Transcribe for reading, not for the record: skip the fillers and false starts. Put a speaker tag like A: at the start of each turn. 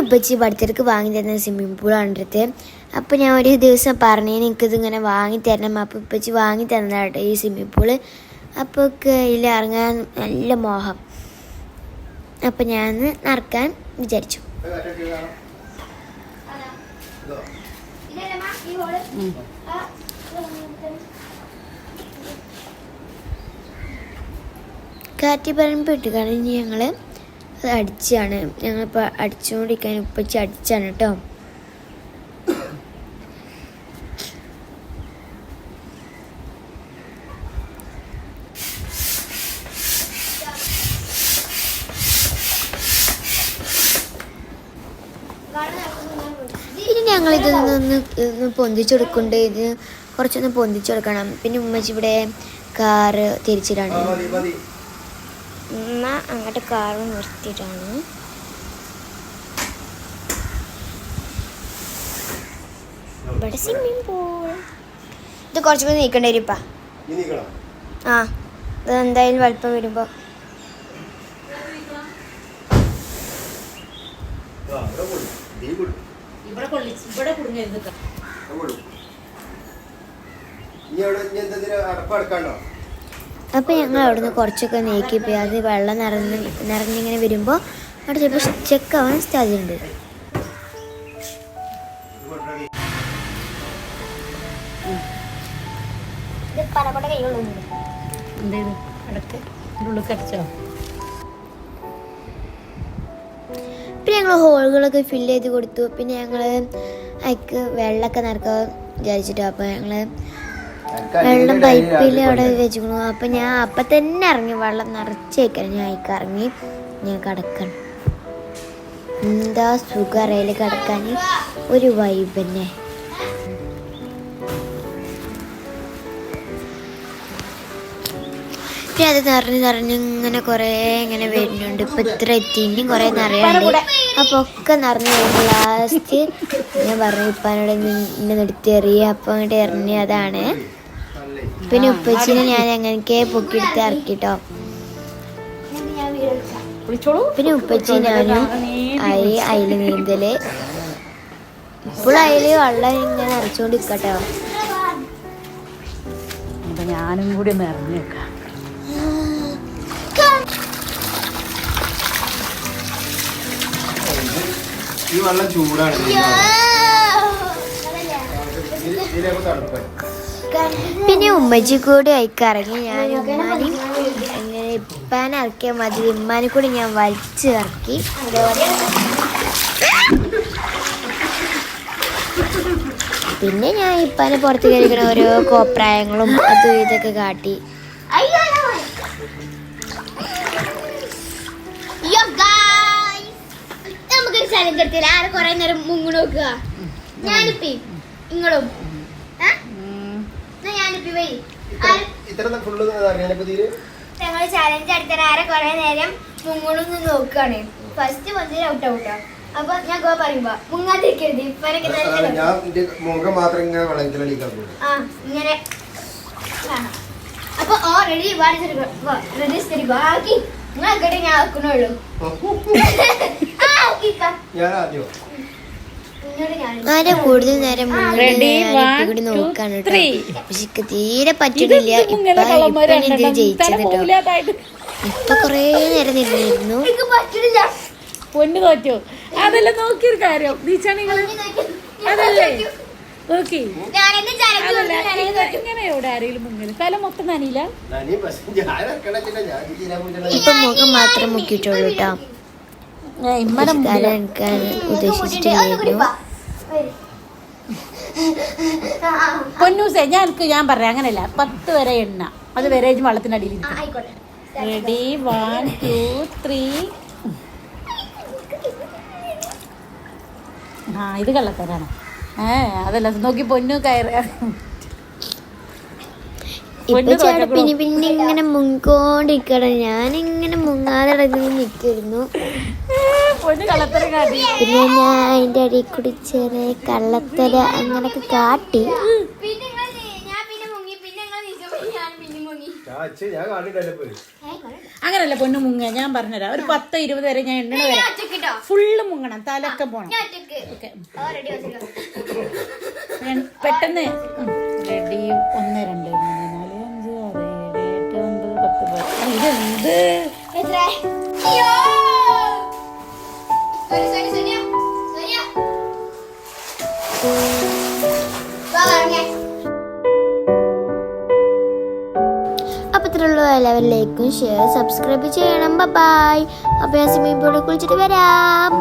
A: ഉപ്പച്ചി ബർത്ത്ഡേക്ക് വാങ്ങി തരുന്ന സ്വിമ്മിംഗ് പൂളാണ് അടുത്ത്. അപ്പോൾ ഞാൻ ഒരു ദിവസം പറഞ്ഞു എനിക്കിതിങ്ങനെ വാങ്ങി തരണം. അപ്പോൾ ഉപ്പച്ചി വാങ്ങി തന്നതാട്ടോ ഈ സ്വിമ്മിംഗ് പൂള്. അപ്പോൾ ഇതിൽ ഇറങ്ങാൻ നല്ല മോഹം. അപ്പം ഞാൻ നടക്കാൻ വിചാരിച്ചു. കാറ്റിപ്പറമ്പ് ഇട്ട് കഴിഞ്ഞ് ഞങ്ങൾ അത് അടിച്ചാണ്. ഞങ്ങളിപ്പോൾ അടിച്ചുകൊണ്ടിരിക്കാൻ ഉപ്പച്ചി അടിച്ചാണ് കേട്ടോ. പിന്നെ ഞങ്ങളിതൊന്ന് പൊന്തിച്ചെടുക്കുന്നുണ്ട്. ഇത് കുറച്ചൊന്ന് പൊന്തിച്ചെടുക്കണം. പിന്നെ ഉമ്മച്ചി ഇവിടെ കാറ് തിരിച്ചിട്ടാണ്. ഉമ്മ അങ്ങോട്ട് കാറ് നിർത്തിയിട്ടാണ്. ഇവിടെ സ്വിമ്മിംഗ് പൂൾ ഇത് കുറച്ചുകൂടി നീക്കേണ്ടി വരും ഇപ്പം. ആ ഇത് എന്തായാലും വലുപ്പം വരുമ്പോൾ അപ്പം ഞങ്ങൾ അവിടെ നിന്ന് കുറച്ചൊക്കെ നീക്കിപ്പോയി. അത് വെള്ളം നിറഞ്ഞിങ്ങനെ വരുമ്പോൾ അവിടെ ചിലപ്പോൾ ചെക്കാവാൻ സാധ്യതയുണ്ട്. പിന്നെ ഞങ്ങൾ ഹോളുകളൊക്കെ ഫില്ല് ചെയ്ത് കൊടുത്തു. പിന്നെ ഞങ്ങൾ അതിക്ക് വെള്ളമൊക്കെ നിറക്കാൻ വിചാരിച്ചിട്ടു. അപ്പോൾ ഞങ്ങൾ വെള്ളം പൈപ്പിൽ അവിടെ വെച്ചിരുന്നു. അപ്പം ഞാൻ അപ്പം തന്നെ ഇറങ്ങി വെള്ളം നിറച്ച് വയ്ക്കണം. ഞാൻ അതിക്ക് ഇറങ്ങി ഞാൻ കിടക്കണം. എന്താ സുഖം അറിയില്ല കിടക്കാൻ, ഒരു വൈബ് തന്നെ. പിന്നെ അത് നിറഞ്ഞ് ഇങ്ങനെ കുറേ ഇങ്ങനെ വരുന്നുണ്ട്. ഇപ്പം ഇത്ര എത്തി, ഇനിയും കുറേ നിറയാണ്ട്. അപ്പോൾ ഒക്കെ നിറഞ്ഞ് വരുമ്പോൾ ലാസ്റ്റ് ഞാൻ പറഞ്ഞു ഇപ്പാനോട് ഇന്നെ നിർത്തിയെറിയ. അപ്പം അങ്ങോട്ട് എറിഞ്ഞതാണ്. പിന്നെ ഉപ്പച്ചിനെ ഞാൻ അങ്ങനെയൊക്കെ പൊക്കിയെടുത്ത് ഇറക്കിട്ടോ. പിന്നെ ഉപ്പച്ചി ഞാനും അയില് നീന്തല്. ഇപ്പോഴും അയില് വെള്ളം ഇങ്ങനെ നിറച്ചുകൊണ്ട് നിൽക്കട്ടോ.
B: ഞാനും കൂടി ഒന്ന് ഇറങ്ങി വെക്കാം.
C: ഈ വെള്ളം ചൂടാണ്.
A: പിന്നെ ഉമ്മച്ചി കൂടി അയക്കിറങ്ങി. ഞാൻ ഉമ്മാനും അങ്ങനെ ഇപ്പാനെ ഇറക്കിയാൽ മതി, ഉമ്മാനെ കൂടി ഞാൻ വലിച്ച് ഇറക്കി. പിന്നെ ഞാൻ ഇപ്പാനെ പുറത്ത് കഴിക്കണ ഓരോ കോപ്രായങ്ങളും അതും ഇതൊക്കെ കാട്ടി. നമുക്കൊരു ചലഞ്ച് എടുത്തില്ല. ആരെ കൊറേ നേരം മുങ്ങി നോക്കുക. ഞാനിപ്പി ഇങ്ങളും ഞങ്ങൾ ചലഞ്ച് എടുത്താൽ ആരെ കൊറേ നേരം മുങ്ങണൊന്ന് നോക്കുകയാണ്. ഫസ്റ്റ് വന്നിട്ട് ഔട്ട് ഔട്ടാ. അപ്പൊ ഞാൻ പറയുമ്പോ മുങ്ങാതിരിക്കരുത്. ഇപ്പനൊക്കെ ഇങ്ങനെ അപ്പൊ ഓൾറെഡി റെഡി ബാക്കി നിങ്ങളെ ഞാൻ ആക്കണുള്ളൂ. ആരെ കൂടുതൽ നേരം കൂടി നോക്കാണ് കേട്ടോ. പക്ഷെ തീരെ പറ്റില്ല. ഇപ്പൊ ജയിച്ചത് കേട്ടോ. ഇപ്പൊ കൊറേ നേരം നിന്നിരുന്നു.
B: പൊന്നു തോറ്റോ? അതല്ല നോക്കിയൊരു കാര്യം അതല്ലേ നോക്കി ഇങ്ങനെ എവിടെ ആരെങ്കിലും മുങ്ങല് തല മൊത്തം നനിയില്ല.
A: ഇപ്പൊ മുഖം മാത്രം മുക്കിയിട്ടുള്ളൂ കേട്ടോ. ഉദ്ദേശിച്ചിട്ടില്ലായിരുന്നു.
B: പൊന്നൂസേ ഞാൻ പറയാം അങ്ങനെയല്ല. 10 വരെ എണ്ണ, അത് വരെ വള്ളത്തിനടിയിൽ. റെഡി 1 2 3. ആ ഇത് കള്ളത്തരാണ്. അതല്ല നോക്കി പൊന്നു കയറി.
A: പിന്നെ ഇങ്ങനെ മുങ്ങിക്കൊണ്ടിരിക്കണം. ഞാനിങ്ങനെ മുങ്ങാതെ നിൽക്കുന്നു.
B: പൊന്നു കള്ളത്തരം കാട്ടി.
A: പിന്നെ ഞാൻ അതിന്റെ അടിയിൽ കൂടി ചെറിയ കള്ളത്തര അങ്ങനൊക്കെ കാട്ടി.
B: അങ്ങനല്ല പൊന്നു മുങ്ങ, ഞാൻ പറഞ്ഞുതരാം. ഒരു 10-20 വരെ ഞാൻ എണ്ണ വരെ ഫുള്ള് മുങ്ങണം, തലൊക്കെ പോണം. ഓക്കെ പെട്ടെന്ന് റെഡി. 1 2 3 4 5 6 7 8 9 10 ഇതെന്ത്
A: അപ്പോൾ ഇത്രയുള്ള എല്ലാവരിലേക്കും ഷെയർ സബ്സ്ക്രൈബ് ചെയ്യണം. ബൈ. അപ്പോൾ ഞാൻ സ്വിമ്മിംഗ് പൂളിൽ കുളിച്ചിട്ട് വരാം.